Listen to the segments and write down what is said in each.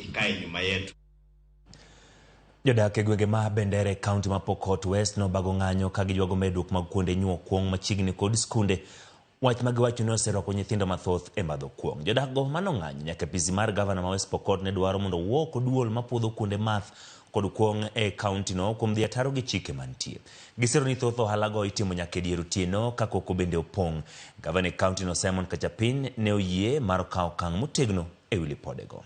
kikae nyuma yetu. Jodak e gwenge ma Bendere County ma Pokot West no bago ng'anyo ka gijwago medruok mag kuonde nyuo kuong machiegni kod skunde. Wach magiwacho ne oserwako nyithindo mathoth e madho kuong. Jodak go mano ng'anyo nyaka apisi mar gavana ma West Pokot ne dwaro mondo wuok duol mapudho kuonde math kod kuong e kaunti no kuom dhi ataro gi chike mantie. Gisero ni thoth ohala go itimo nyaka dier otieno ka koko bende opong'. Gavana e kaunti no Simon Kachapin ne oyie mar kawo okang' motegno e wi lipode go.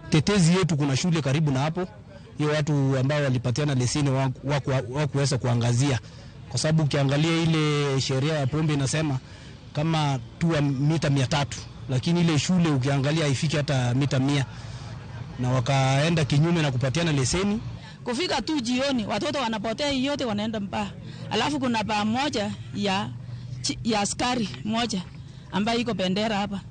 Tetezi yetu kuna shule karibu na hapo, hiyo watu ambao walipatiana leseni wakuweza kuangazia, kwa sababu ukiangalia ile sheria ya pombe inasema kama tu mita 300, lakini ile shule ukiangalia haifiki hata mita 100, na wakaenda kinyume na kupatiana leseni. Kufika tu jioni watoto wanapotea yote wanaenda mbaa. Alafu kuna baa moja ya askari moja ambayo iko Bendera hapa.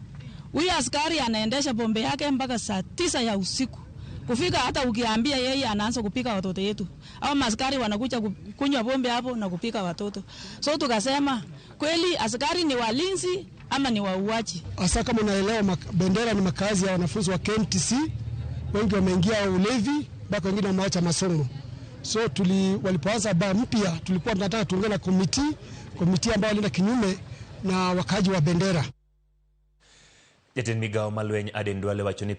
Huyu askari anaendesha bombe yake mpaka saa 9 ya usiku. Kufika hata ukiambia yeye anaanza kupika watoto yetu. Au maskari wanakuja kunywa bombe hapo na kupika watoto. So tukasema kweli askari ni walinzi ama ni wauaji. Asa kama unaelewa Bendera ni makazi ya wanafunzi wa KMTC. Wengi wameingia ulevi mpaka wengine wameacha masomo. So walipoanza baa mpya tulikuwa tunataka tuongee na komiti ambayo walienda kinyume na wakaji wa Bendera. Jatend migao malweny Aden Duale wacho ni